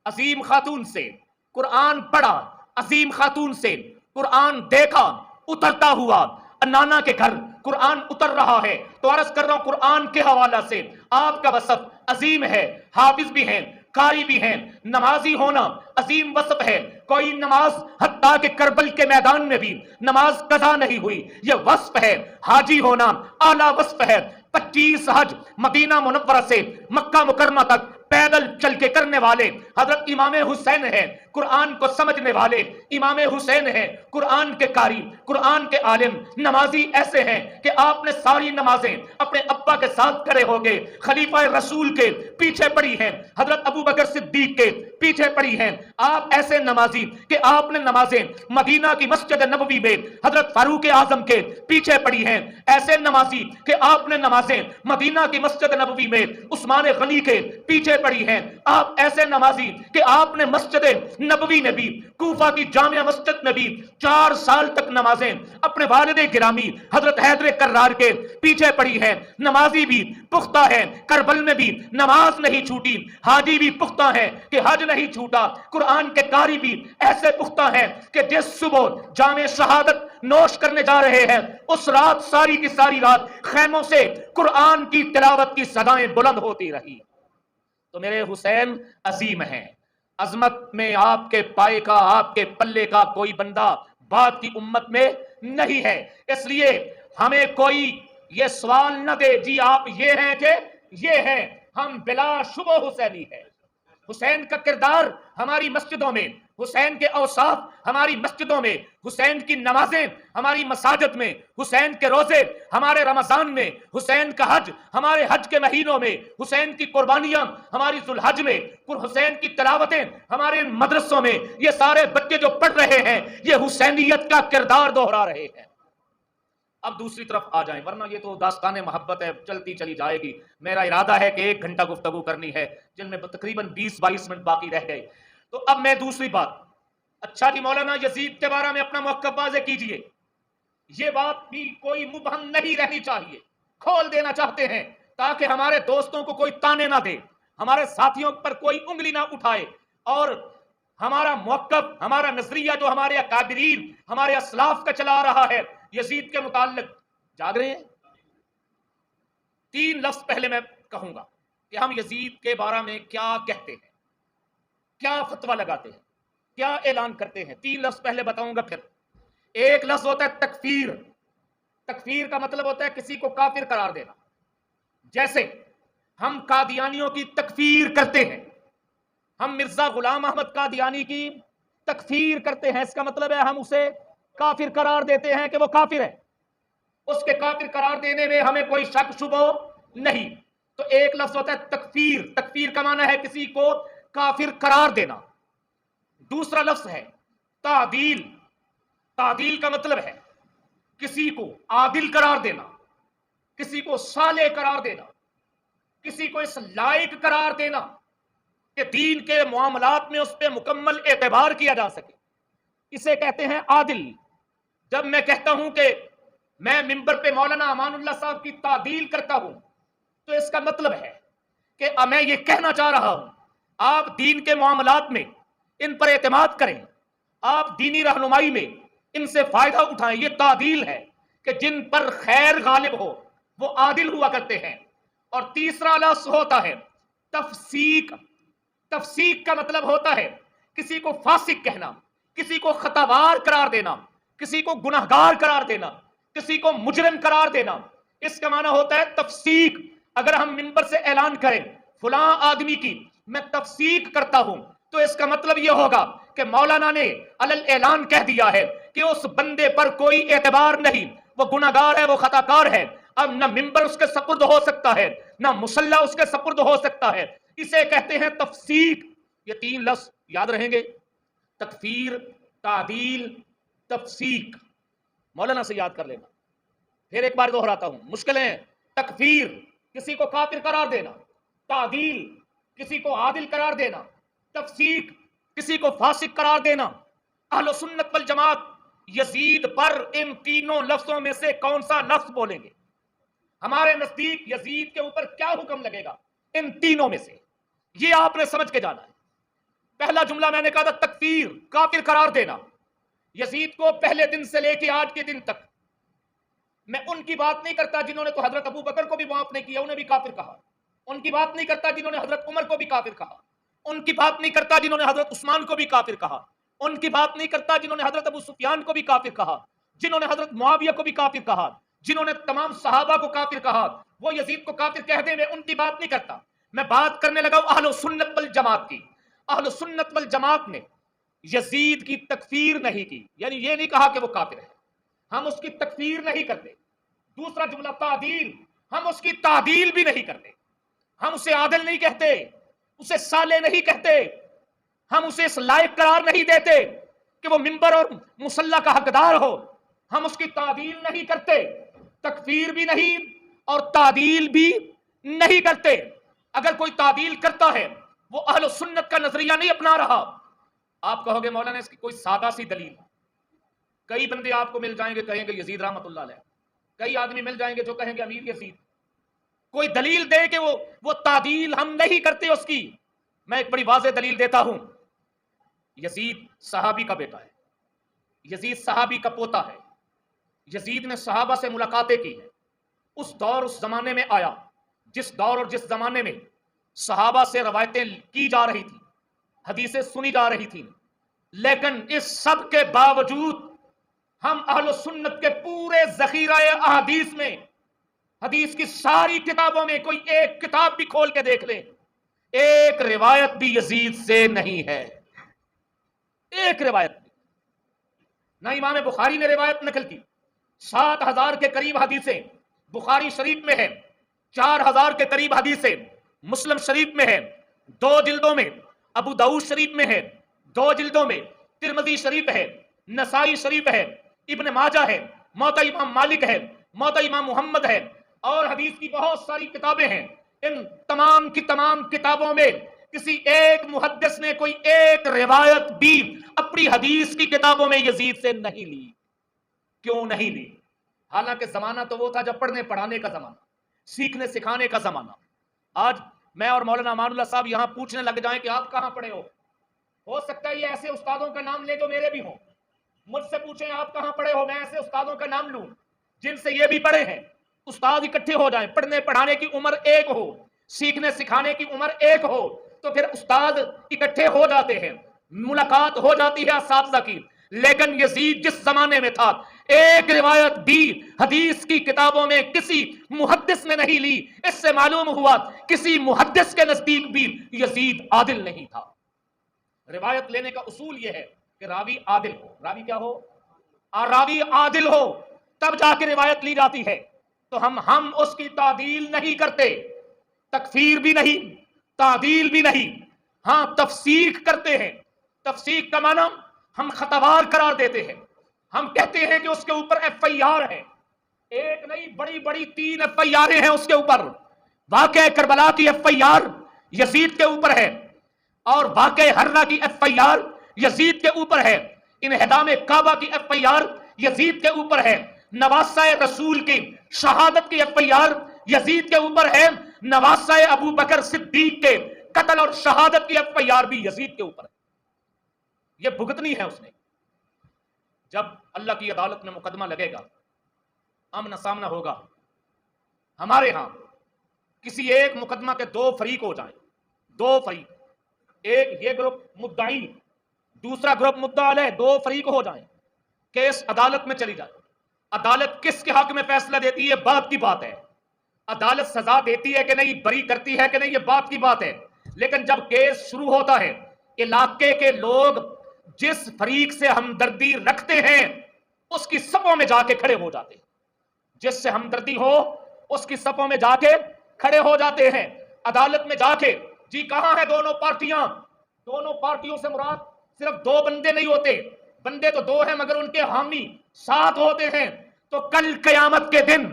عظیم خاتون سے، قرآن پڑھا عظیم خاتون سے، قرآن دیکھا اترتا ہوا نانا کے گھر قرآن اتر رہا ہے. تو عرض کر رہا ہوں قرآن کے حوالہ سے آپ کا وصف عظیم ہے. حافظ بھی ہیں، قاری بھی ہیں، نمازی ہونا عظیم وصف ہے. کوئی نماز حتیٰ کہ کربل کے میدان میں بھی نماز قضا نہیں ہوئی، یہ وصف ہے. حاجی ہونا اعلیٰ وصف ہے. 25 حج مدینہ منورہ سے مکہ مکرمہ تک پیدل چل کے کرنے والے حضرت امام حسین ہیں. قرآن کو سمجھنے والے امام حسین ہیں. قرآن کے قاری، قرآن کے عالم، نمازی ایسے ہیں کہ آپ نے ساری نمازیں اپنے ابا کے ساتھ کھڑے ہو گئے. خلیفہ رسول کے پیچھے پڑی ہیں، حضرت ابو بکر صدیق کے پیچھے پڑی ہیں. آپ ایسے نمازی کہ آپ نے نمازیں مدینہ کی مسجد نبوی میں حضرت فاروق اعظم کے پیچھے پڑی ہیں. ایسے نمازی کہ آپ نے نمازیں مدینہ کی مسجد نبوی میں عثمان غنی کے پیچھے پڑی ہیں. آپ ایسے نمازی کہ آپ نے مسجد نبوی میں بھی کوفہ کی جامعہ مسجد میں بھی 4 سال تک نمازیں اپنے والد گرامی حضرت حیدر کرار کے پیچھے پڑی ہیں. نمازی بھی پختہ ہے، کربل میں بھی نماز نہیں چھوٹی. حاجی بھی پختہ ہے کہ حج نہیں چھوٹا. قرآن کے قاری بھی ایسے پختہ ہیں کہ جس صبح جام شہادت نوش کرنے جا رہے ہیں اس رات ساری کی ساری رات خیموں سے قرآن کی تلاوت کی صدائیں بلند ہوتی رہی. تو میرے حسین عظیم ہیں. عظمت میں آپ کے پائے کا، آپ کے پلے کا کوئی بندہ بعد کی امت میں نہیں ہے. اس لیے ہمیں کوئی یہ سوال نہ دے جی آپ یہ ہیں کہ یہ ہیں. ہم بلا شبہ حسینی ہیں. حسین کا کردار ہماری مسجدوں میں، حسین کے اوصاف ہماری مسجدوں میں، حسین کی نمازیں ہماری مساجد میں، حسین کے روزے ہمارے رمضان میں، حسین کا حج ہمارے حج کے مہینوں میں، حسین کی قربانیاں ہماری ذوالحج میں، حسین کی تلاوتیں ہمارے مدرسوں میں. یہ سارے بچے جو پڑھ رہے ہیں یہ حسینیت کا کردار دوہرا رہے ہیں. اب دوسری طرف آ جائیں ورنہ یہ تو داستان محبت ہے چلتی چلی جائے گی. میرا ارادہ ہے کہ 1 گھنٹہ گفتگو کرنی ہے جن میں تقریباً 20-22 منٹ باقی رہ گئے. تو اب میں دوسری بات، اچھا جی مولانا یزید کے بارے میں اپنا موقف واضح کیجئے. یہ بات بھی کوئی مبہم نہیں رہنی چاہیے، کھول دینا چاہتے ہیں تاکہ ہمارے دوستوں کو کوئی تانے نہ دے، ہمارے ساتھیوں پر کوئی انگلی نہ اٹھائے اور ہمارا موقف، ہمارا نظریہ جو ہمارے اکابرین، ہمارے اسلاف کا چلا رہا ہے یزید کے متعلق، جاگ رہے ہیں؟ 3 لفظ پہلے میں کہوں گا کہ ہم یزید کے بارے میں کیا کہتے ہیں، کیا فتویٰ لگاتے ہیں، کیا اعلان کرتے ہیں. 3 لفظ پہلے بتاؤں گا. پھر ایک لفظ ہوتا ہے تکفیر. تکفیر کا مطلب ہوتا ہے کسی کو کافر قرار دینا. جیسے ہم قادیانیوں کی تکفیر کرتے ہیں، ہم مرزا غلام احمد قادیانی کی تکفیر کرتے ہیں، اس کا مطلب ہے ہم اسے کافر قرار دیتے ہیں کہ وہ کافر ہے. اس کے کافر قرار دینے میں ہمیں کوئی شک شبہ نہیں. تو ایک لفظ ہوتا ہے تکفیر. تکفیر کا معنی ہے کسی کو کافر قرار دینا. دوسرا لفظ ہے تعدیل. تعدیل کا مطلب ہے کسی کو عادل قرار دینا، کسی کو صالح قرار دینا، کسی کو اس لائق قرار دینا کہ دین کے معاملات میں اس پہ مکمل اعتبار کیا جا سکے. اسے کہتے ہیں عادل. جب میں کہتا ہوں کہ میں ممبر پہ مولانا امان اللہ صاحب کی تعدیل کرتا ہوں تو اس کا مطلب ہے کہ میں یہ کہنا چاہ رہا ہوں آپ دین کے معاملات میں ان پر اعتماد کریں، آپ دینی رہنمائی میں ان سے فائدہ اٹھائیں. یہ تعدیل ہے کہ جن پر خیر غالب ہو وہ عادل ہوا کرتے ہیں. اور تیسرا لفظ ہوتا ہے تفسیق. تفسیق کا مطلب ہوتا ہے کسی کو فاسق کہنا، کسی کو خطاوار قرار دینا، کسی کو گناہگار قرار دینا، کسی کو مجرم قرار دینا. اس کا معنی ہوتا ہے تفسیق. اگر ہم منبر سے اعلان کریں فلاں آدمی کی میں تفسیق کرتا ہوں تو اس کا مطلب یہ ہوگا کہ مولانا نے علل اعلان کہہ دیا ہے کہ اس بندے پر کوئی اعتبار نہیں، وہ گناہگار ہے، وہ خطاکار ہے. اب نہ ممبر اس کے سپرد ہو سکتا ہے، نہ مصلی اس کے سپرد ہو سکتا ہے. اسے کہتے ہیں تفسیق. یہ 3 لفظ یاد رہیں گے: تکفیر، تعدیل، تفسیق. مولانا سے یاد کر لینا. پھر ایک بار دہراتا ہوں، مشکلیں: تکفیر کسی کو کافر قرار دینا، تعدیل کسی کو عادل قرار دینا، تفسیق کسی کو فاسق قرار دینا. اہل سنت والجماعت یزید پر ان تینوں لفظوں میں سے کون سا لفظ بولیں گے؟ ہمارے نزدیک یزید کے اوپر کیا حکم لگے گا ان تینوں میں سے؟ یہ آپ نے سمجھ کے جانا ہے. پہلا جملہ میں نے کہا تھا تکفیر، کافر قرار دینا. یزید کو پہلے دن سے لے کے آج کے دن تک میں ان کی بات نہیں کرتا جنہوں نے تو حضرت ابو بکر کو بھی معاف نہیں کیا، انہیں بھی کافر کہا. ان کی بات نہیں کرتا جنہوں نے حضرت عمر کو بھی کافر کہا. ان کی بات نہیں کرتا جنہوں نے حضرت عثمان کو بھی کافر کہا. ان کی بات نہیں کرتا جنہوں نے حضرت ابو سفیان کو بھی کافر کہا، جنہوں نے حضرت معاویہ کو بھی کافر کہا، جنہوں نے تمام صحابہ کو کافر کہا. وہ یزید کو کافر کہہ دے، میں ان کی بات نہیں کرتا. میں بات کرنے لگا اہل سنت والجماعت کی. اہل سنت والجماعت نے یزید کی تکفیر نہیں کی، یعنی یہ نہیں کہا کہ وہ کافر ہے، ہم اس کی تکفیر نہیں کرتے. دوسرا جملہ تعدیل، ہم اس کی تعدیل بھی نہیں کرتے. ہم اسے عادل نہیں کہتے، اسے صالح نہیں کہتے، ہم اسے اس لائق قرار نہیں دیتے کہ وہ منبر اور مصلی کا حقدار ہو. ہم اس کی تعدیل نہیں کرتے، تکفیر بھی نہیں اور تعدیل بھی نہیں کرتے. اگر کوئی تعدیل کرتا ہے وہ اہل سنت کا نظریہ نہیں اپنا رہا. آپ کہو گے مولانا اس کی کوئی سادہ سی دلیل. کئی بندے آپ کو مل جائیں گے کہیں گے یزید رحمت اللہ علیہ، کئی آدمی مل جائیں گے جو کہیں گے امیر یزید. کوئی دلیل دے کہ وہ تعدیل ہم نہیں کرتے اس کی. میں ایک بڑی واضح دلیل دیتا ہوں. یزید صحابی کا بیٹا ہے، یزید صحابی کا پوتا ہے. یزید نے صحابہ سے ملاقاتیں کی ہیں. اس دور اس زمانے میں آیا جس دور اور جس زمانے میں صحابہ سے روایتیں کی جا رہی تھی، حدیثیں سنی جا رہی تھیں. لیکن اس سب کے باوجود ہم اہل سنت کے پورے ذخیرہ احادیث میں، حدیث کی ساری کتابوں میں کوئی ایک کتاب بھی کھول کے دیکھ لیں، ایک روایت بھی یزید سے نہیں ہے. ایک روایت بھی نہ. امام بخاری نے روایت نقل کی، 7,000 کے قریب حدیثیں بخاری شریف میں ہے، 4,000 کے قریب حدیثیں مسلم شریف میں ہے، 2 جلدوں میں. ابو داؤد شریف میں ہے 2 جلدوں میں، ترمذی شریف ہے، نسائی شریف ہے، ابن ماجہ ہے، موطا امام مالک ہے، موطا امام محمد ہے، اور حدیث کی بہت ساری کتابیں ہیں. ان تمام کی تمام کتابوں میں کسی ایک محدث نے کوئی ایک روایت بھی اپنی حدیث کی کتابوں میں یزید سے نہیں لی. کیوں نہیں لی؟ حالانکہ زمانہ تو وہ تھا جب پڑھنے پڑھانے کا زمانہ، سیکھنے سکھانے کا زمانہ. آج میں اور مولانا امان اللہ صاحب یہاں پوچھنے لگ جائیں کہ آپ کہاں پڑھے ہو، ہو سکتا ہے یہ ایسے استادوں کا نام لے جو میرے بھی ہوں، مجھ سے پوچھیں آپ کہاں پڑھے ہو، میں ایسے استادوں کا نام لوں جن سے یہ بھی پڑھے ہیں۔ استاد اکٹھے ہو جائیں، پڑھنے پڑھانے کی عمر ایک ہو، سیکھنے سکھانے کی عمر ایک ہو، تو پھر استاد اکٹھے ہو جاتے ہیں، ملاقات ہو جاتی ہے اساتذہ کی۔ لیکن یزید جس زمانے میں تھا، ایک روایت بھی حدیث کی کتابوں میں کسی محدث نے نہیں لی۔ اس سے معلوم ہوا کسی محدث کے نزدیک بھی یزید عادل نہیں تھا۔ روایت لینے کا اصول یہ ہے کہ راوی عادل ہو، راوی کیا ہو؟ اور راوی عادل ہو تب جا کے روایت لی جاتی ہے۔ تو ہم اس کی تعدیل نہیں کرتے، تکفیر بھی نہیں، تعدیل بھی نہیں، ہاں تفسیق کرتے ہیں۔ تفسیق کا معنی ہم خطاوار قرار دیتے ہیں، ہم کہتے ہیں کہ اس کے اوپر ایف آئی آر ہے، ایک نہیں بڑی بڑی 3 ایف آئی آریں ہیں اس کے اوپر۔ واقعہ کربلا کی ایف آئی آر یزید کے اوپر ہے، اور واقع ہررا کی ایف آئی آر یزید کے اوپر ہے، انہدام کعبہ کی ایف آئی آر یزید کے اوپر ہے، نواسہ رسول کی شہادت کی ایف آئی آر یزید کے اوپر ہے، نواسہ ابو بکر صدیق کے قتل اور شہادت کی ایف آئی آر بھی یزید کے اوپر ہے۔ یہ بھگتنی ہے اس نے۔ جب اللہ کی عدالت میں مقدمہ لگے گا، آمنا سامنا ہوگا، ہمارے ہاں کسی ایک مقدمہ کے 2 فریق ہو جائیں، 2 فریق، ایک یہ گروپ مدعی، دوسرا گروپ مدعا علیہ، 2 فریق ہو جائیں، کیس عدالت میں چلی جائے۔ عدالت کس کے حق میں فیصلہ دیتی ہے بات کی بات ہے، عدالت سزا دیتی ہے کہ نہیں، بری کرتی ہے کہ نہیں، یہ بات کی بات ہے۔ لیکن جب کیس شروع ہوتا ہے، علاقے کے لوگ جس فریق سے ہمدردی رکھتے ہیں اس کی صفوں میں جا کے کھڑے ہو جاتے ہیں، جس سے ہمدردی ہو اس کی صفوں میں جا کے کھڑے ہو جاتے ہیں۔ عدالت میں جا کے جی کہاں ہے دونوں پارٹیاں؟ دونوں پارٹیوں سے مراد صرف 2 بندے نہیں ہوتے، بندے تو 2 ہیں مگر ان کے حامی 7 ہوتے ہیں۔ تو کل قیامت کے دن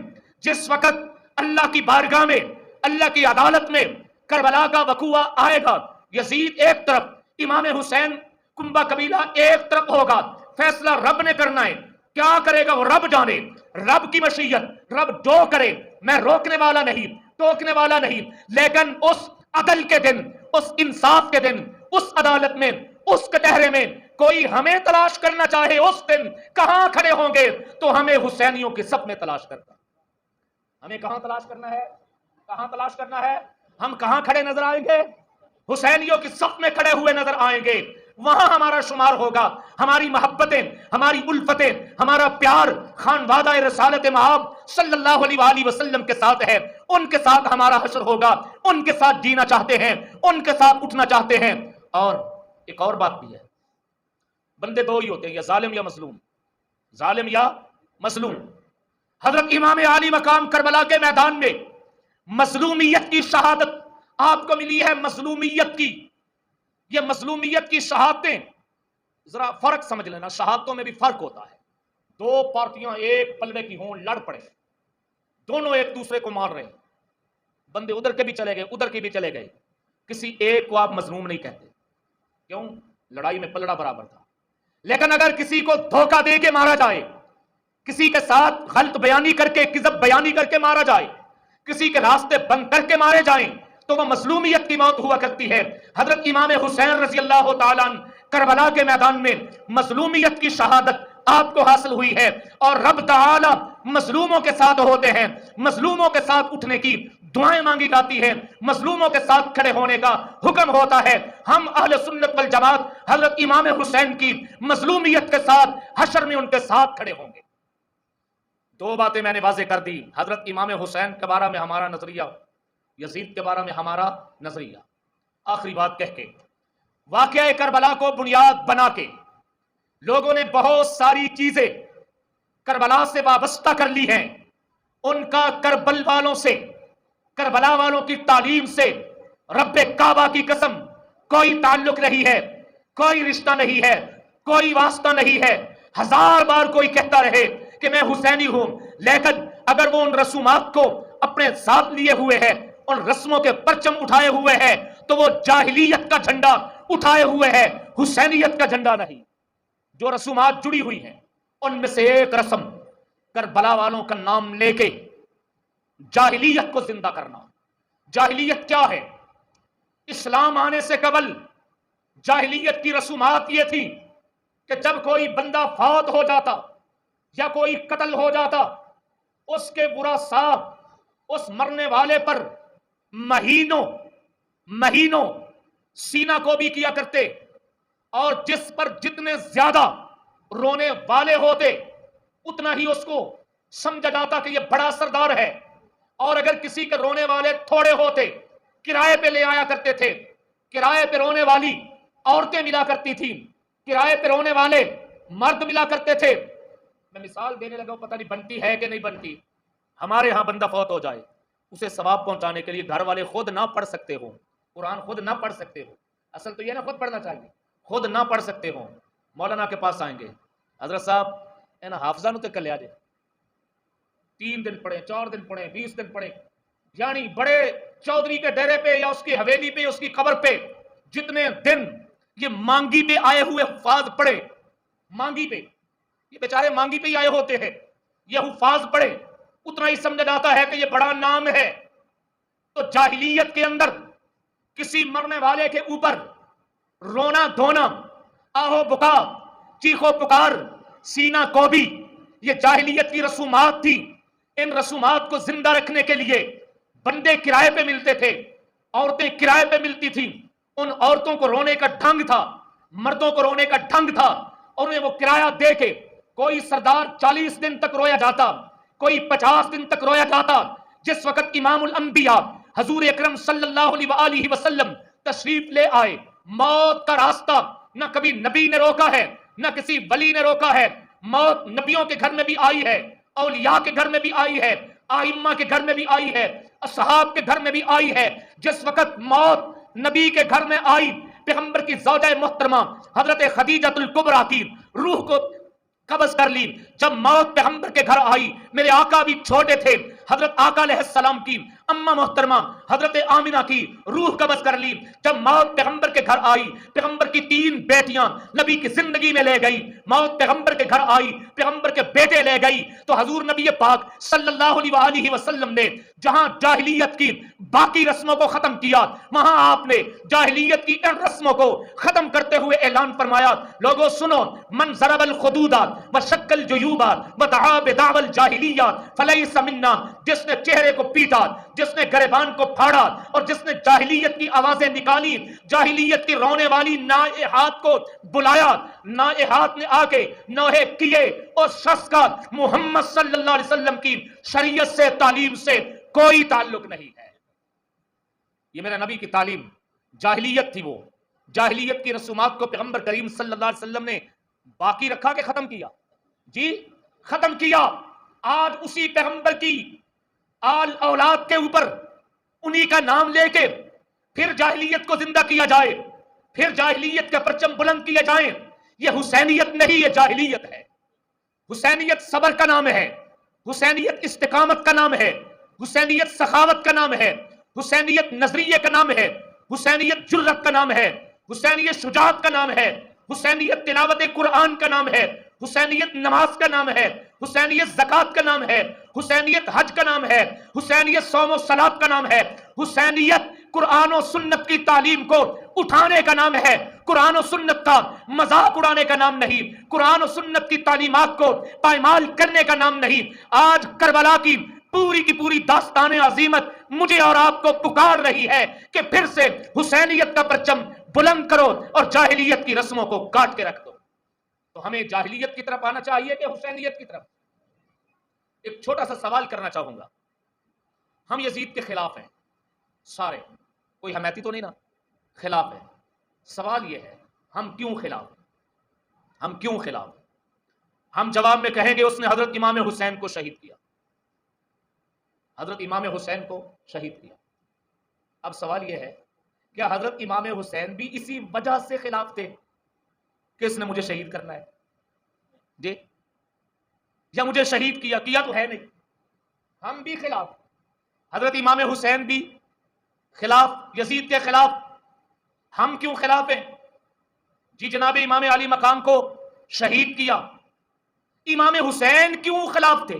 جس وقت اللہ کی بارگاہ میں، اللہ کی عدالت میں کربلا کا وقوع آئے گا، یزید ایک طرف، امام حسین کنبہ قبیلہ ایک طرف ہوگا، فیصلہ رب نے کرنا ہے، کیا کرے گا وہ رب جانے، رب کی مشیت، رب جو کرے، میں روکنے والا نہیں، ٹوکنے والا نہیں۔ لیکن اس عدل کے دن، اس انصاف کے دن، اس عدالت میں، اس کٹہرے میں کوئی ہمیں تلاش کرنا چاہے، اس دن کہاں کھڑے ہوں گے؟ تو ہمیں حسینیوں کے صف میں تلاش کرنا۔ ہمیں کہاں تلاش کرنا ہے؟ کہاں تلاش کرنا ہے؟ ہم کہاں کھڑے نظر آئیں گے؟ حسینیوں کی صف میں کھڑے ہوئے نظر آئیں گے، وہاں ہمارا شمار ہوگا۔ ہماری محبتیں، ہماری الفتیں، ہمارا پیار خانوادہ رسالت مآب صلی اللہ علیہ وآلہ وسلم کے ساتھ ہے، ان کے ساتھ ہمارا حشر ہوگا، ان کے ساتھ جینا چاہتے ہیں، ان کے ساتھ اٹھنا چاہتے ہیں۔ اور ایک اور بات بھی ہے، بندے 2 ہی ہوتے ہیں، یا ظالم یا مظلوم، ظالم یا مظلوم۔ حضرت امام عالی مقام کربلا کے میدان میں مظلومیت کی شہادت آپ کو ملی ہے، مظلومیت کی۔ یہ مظلومیت کی شہادتیں ذرا فرق سمجھ لینا، شہادتوں میں بھی فرق ہوتا ہے۔ 2 پارٹیاں ایک پلڑے کی ہوں، لڑ پڑے، دونوں ایک دوسرے کو مار رہے ہیں، بندے ادھر کے بھی چلے گئے، ادھر کے بھی چلے گئے، کسی ایک کو آپ مظلوم نہیں کہتے، کیوں؟ لڑائی میں پلڑا برابر تھا۔ لیکن اگر کسی کو دھوکہ دے کے مارا جائے، کسی کے ساتھ غلط بیانی کر کے، کذب بیانی کر کے مارا جائے، کسی کے راستے بند کر کے مارے جائیں، تو وہ مظلومیت کی موت ہوا کرتی ہے۔ حضرت امام حسین رضی اللہ تعالیٰ عنہ کربلا کے میدان میں مظلومیت کی شہادت آپ کو حاصل ہوئی ہے، اور رب تعالی مظلوموں کے ساتھ ہوتے ہیں، مظلوموں کے ساتھ اٹھنے کی دعائیں مانگی جاتی ہیں، مظلوموں کے ساتھ کھڑے ہونے کا حکم ہوتا ہے۔ ہم اہل سنت والجماعت حضرت امام حسین کی مظلومیت کے ساتھ حشر میں ان کے ساتھ کھڑے ہوں گے۔ 2 باتیں میں نے واضح کر دی، حضرت امام حسین کے بارے میں ہمارا نظریہ، یزید کے بارے میں ہمارا نظریہ۔ آخری بات کہہ کے، واقعہ کربلا کو بنیاد بنا کے لوگوں نے بہت ساری چیزیں کربلا سے وابستہ کر لی ہیں۔ ان کا کربل والوں سے، کربلا والوں کی تعلیم سے رب کعبہ کی قسم کوئی تعلق نہیں ہے، کوئی رشتہ نہیں ہے، کوئی واسطہ نہیں ہے۔ 1000 بار کوئی کہتا رہے کہ میں حسینی ہوں، لیکن اگر وہ ان رسومات کو اپنے ساتھ لیے ہوئے ہے، ان رسموں کے پرچم اٹھائے ہوئے ہے، تو وہ جاہلیت کا جھنڈا اٹھائے ہوئے ہے، حسینیت کا جھنڈا نہیں۔ جو رسومات جڑی ہوئی ہیں ان میں سے ایک رسم کربلا والوں کا نام لے کے جاہلیت کو زندہ کرنا۔ جاہلیت کیا ہے؟ اسلام آنے سے قبل جاہلیت کی رسومات یہ تھی کہ جب کوئی بندہ فوت ہو جاتا یا کوئی قتل ہو جاتا، اس کے برا صاحب اس مرنے والے پر مہینوں مہینوں سینہ کو بھی کیا کرتے، اور جس پر جتنے زیادہ رونے والے ہوتے اتنا ہی اس کو سمجھا جاتا کہ یہ بڑا سردار ہے، اور اگر کسی کے رونے والے تھوڑے ہوتے کرائے پہ لے آیا کرتے تھے، کرائے پہ رونے والی عورتیں ملا کرتی تھیں، کرائے پہ رونے والے مرد ملا کرتے تھے۔ میں مثال دینے لگا ہوں، پتہ نہیں بنتی ہے کہ نہیں بنتی۔ ہمارے ہاں بندہ فوت ہو جائے، اسے ثواب پہنچانے کے لیے گھر والے خود نہ پڑھ سکتے ہو، قرآن خود نہ پڑھ سکتے ہو، اصل تو یہ نہ خود پڑھنا چاہیے، خود نہ پڑھ سکتے ہو، مولانا کے پاس آئیں گے، حضرت صاحب ہے نا حافظہ نو تے کلیا جے، 3 دن پڑھیں، 4 دن پڑھیں، 20 دن پڑھیں، یعنی بڑے چودھری کے ڈیرے پہ یا اس کی حویلی پہ اس کی قبر پہ جتنے دن یہ مانگی پہ آئے ہوئے حفاظ پڑھے، مانگی پہ یہ بیچارے مانگی پہ ہی آئے ہوتے ہیں، یہ حفاظ پڑھے، اتنا ہی سمجھا جاتا ہے کہ یہ بڑا نام ہے۔ تو جاہلیت کے اندر کسی مرنے والے کے اوپر رونا دھونا، آہو بکا، چیخو پکار، سینہ کوبی، یہ جاہلیت کی رسومات تھی۔ ان رسومات کو زندہ رکھنے کے لیے بندے کرائے پہ ملتے تھے، عورتیں کرائے پہ ملتی تھیں، ان عورتوں کو رونے کا ڈھنگ تھا، مردوں کو رونے کا ڈھنگ تھا، اور انہیں وہ کرایہ دے کے کوئی سردار 40 دن تک رویا جاتا، کوئی 50 دن تک رویا جاتا۔ جس وقت امام الانبیاء حضور اکرم صلی اللہ علیہ وآلہ وسلم تشریف لے آئے، موت کا راستہ نہ کبھی نبی نے روکا ہے نہ کسی ولی نے روکا ہے، موت نبیوں کے گھر میں بھی آئی ہے، اولیاء کے گھر میں بھی آئی ہے، آئمہ کے گھر میں بھی آئی ہے، اصحاب کے گھر میں بھی آئی ہے۔ جس وقت موت نبی کے گھر میں آئی، پیغمبر کی زوجہ محترمہ حضرت خدیجہ الکبریٰ کی روح کو قبض کر لی۔ جب موت پیغمبر کے گھر آئی، میرے آقا بھی چھوٹے تھے، حضرت آقا علیہ السلام کی اماں محترمہ حضرت آمنہ کی روح قبض کر لی۔ جب موت پیغمبر کے گھر آئی، پیغمبر کی 3 بیٹیاں نبی کی زندگی میں لے گئی، موت پیغمبر کے گھر آئی، پیغمبر کے بیٹے لے گئی، تو حضور نبی پاک صلی اللہ علیہ وآلہ وسلم نے جہاں جاہلیت کی باقی رسموں کو ختم کیا، وہاں آپ نے جاہلیت کی ان رسموں کو ختم کرتے ہوئے اعلان فرمایا، لوگوں سنو، من ضرب الخدود وشق الجیوب ودعا بدعوی الجاہلیہ فلیس منا، جس نے چہرے کو پیٹا، جس نے گریبان کو پھاڑا اور جس نے جاہلیت کی آوازیں نکالی، جاہلیت کی رونے والی نائحات کو بلایا، نائحات نے آ کے نوحے کیے، اس شخص کا محمد صلی اللہ علیہ وسلم کی شریعت سے تعلیم سے کوئی تعلق نہیں ہے۔ یہ میرا نبی کی تعلیم جاہلیت تھی، وہ جاہلیت کی رسومات کو پیغمبر کریم صلی اللہ علیہ وسلم نے باقی رکھا کہ ختم کیا؟ جی ختم کیا۔ آج اسی پیغمبر کی آل اولاد کے اوپر انہی کا نام لے کے پھر جاہلیت کو زندہ کیا جائے، پھر جاہلیت کے پرچم بلند کیے جائیں۔ یہ حسینیت نہیں، یہ جاہلیت ہے۔ حسینیت صبر کا نام ہے، حسینیت استقامت کا نام ہے، حسینیت سخاوت کا نام ہے، حسینیت نظریے کا نام ہے، حسینیت جرأت کا نام ہے، حسینیت شجاعت کا نام ہے، حسینیت تلاوت قرآن کا نام ہے، حسینیت نماز کا نام ہے، حسینیت زکوٰۃ کا نام ہے، حسینیت حج کا نام ہے، حسینیت صوم و صلات کا نام ہے، حسینیت قرآن و سنت کی تعلیم کو اٹھانے کا نام ہے، قرآن و سنت کا مذاق اڑانے کا نام نہیں، قرآن و سنت کی تعلیمات کو پائمال کرنے کا نام نہیں۔ آج کربلا کی پوری داستان عظیمت مجھے اور آپ کو پکار رہی ہے کہ پھر سے حسینیت کا پرچم بلند کرو اور جاہلیت کی رسموں کو کاٹ کے رکھ دو۔ تو ہمیں جاہلیت کی طرف آنا چاہیے کہ حسینیت کی طرف؟ ایک چھوٹا سا سوال کرنا چاہوں گا۔ ہم یزید کے خلاف ہیں سارے، کوئی حمیتی تو نہیں نا، خلاف ہے۔ سوال یہ ہے ہم کیوں خلاف ہیں؟ ہم کیوں خلاف ہیں؟ ہم جواب میں کہیں گے اس نے حضرت امام حسین کو شہید کیا، حضرت امام حسین کو شہید کیا۔ اب سوال یہ ہے کیا حضرت امام حسین بھی اسی وجہ سے خلاف تھے کہ اس نے مجھے شہید کرنا ہے؟ جی، یا مجھے شہید کیا تو ہے نہیں؟ ہم بھی خلاف، حضرت امام حسین بھی خلاف، یزید کے خلاف۔ ہم کیوں خلاف ہیں؟ جی جناب امام علی مقام کو شہید کیا، امام حسین کیوں خلاف تھے؟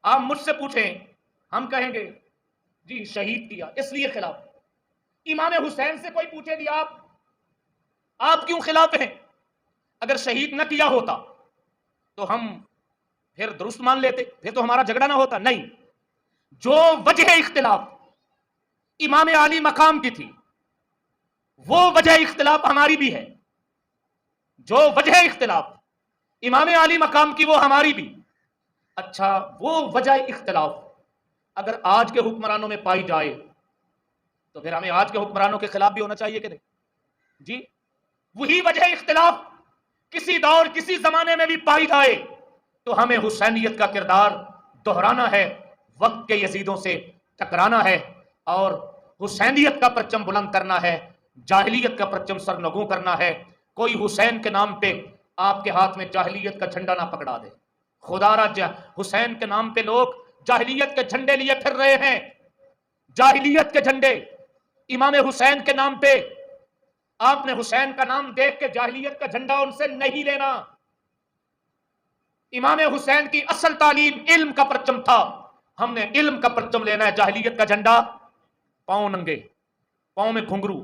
آپ مجھ سے پوچھیں، ہم کہیں گے جی شہید کیا اس لیے خلاف۔ امام حسین سے کوئی پوچھے گی آپ آپ کیوں خلاف ہیں؟ اگر شہید نہ کیا ہوتا تو ہم پھر درست مان لیتے، پھر تو ہمارا جھگڑا نہ ہوتا. نہیں، جو وجہ اختلاف امام علی مقام کی تھی وہ وجہ اختلاف ہماری بھی ہے. جو وجہ اختلاف امام علی مقام کی وہ ہماری بھی. اچھا، وہ وجہ اختلاف اگر آج کے حکمرانوں میں پائی جائے تو پھر ہمیں آج کے حکمرانوں کے خلاف بھی ہونا چاہیے کہ نہیں؟ جی، وہی وجہ اختلاف کسی دور کسی زمانے میں بھی پائی جائے تو ہمیں حسینیت کا کردار دہرانا ہے، وقت کے یزیدوں سے ٹکرانا ہے اور حسینیت کا پرچم بلند کرنا ہے، جاہلیت کا پرچم سرنگوں کرنا ہے. کوئی حسین کے نام پہ آپ کے ہاتھ میں جاہلیت کا جھنڈا نہ پکڑا دے. خدا را حسین کے نام پہ لوگ جاہلیت کے جھنڈے لیے پھر رہے ہیں، جاہلیت کے جھنڈے. امام حسین کے نام پہ آپ نے حسین کا نام دیکھ کے جاہلیت کا جھنڈا ان سے نہیں لینا. امام حسین کی اصل تعلیم علم کا پرچم تھا، ہم نے علم کا پرچم لینا ہے. جاہلیت کا جھنڈا پاؤں ننگے، پاؤں میں گھنگرو،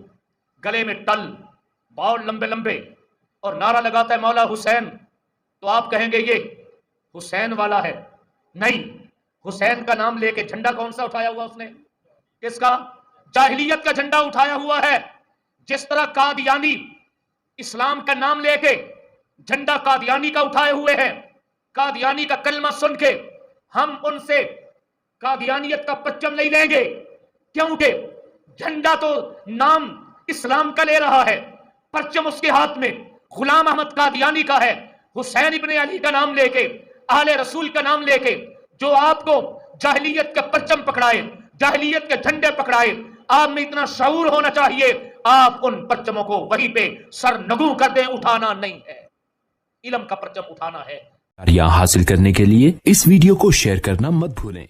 گلے میں ٹل، باؤل لمبے لمبے اور نعرہ لگاتا ہے مولا حسین، تو آپ کہیں گے یہ حسین والا ہے. نہیں، حسین کا نام لے کے جھنڈا کون سا اٹھایا ہوا اس نے؟ کس کا؟ جاہلیت کا جھنڈا اٹھایا ہوا ہے. جس طرح قادیانی اسلام کا نام لے کے جھنڈا قادیانی کا اٹھائے ہوئے ہیں، قادیانی کا کلمہ سن کے ہم ان سے قادیانیت کا پرچم نہیں لیں گے، کیونکہ جھنڈا تو نام اسلام کا لے رہا ہے، پرچم اس کے ہاتھ میں غلام احمد قادیانی کا ہے. حسین ابن علی کا نام لے کے، اہل رسول کا نام لے کے جو آپ کو جاہلیت کا پرچم پکڑائے، جاہلیت کے جھنڈے پکڑائے، آپ میں اتنا شعور ہونا چاہیے آپ ان پرچموں کو وہیں پہ سر نگوں کر دیں. اٹھانا نہیں ہے، علم کا پرچم اٹھانا ہے. حاصل کرنے کے لیے اس ویڈیو کو شیئر کرنا مت بھولیں.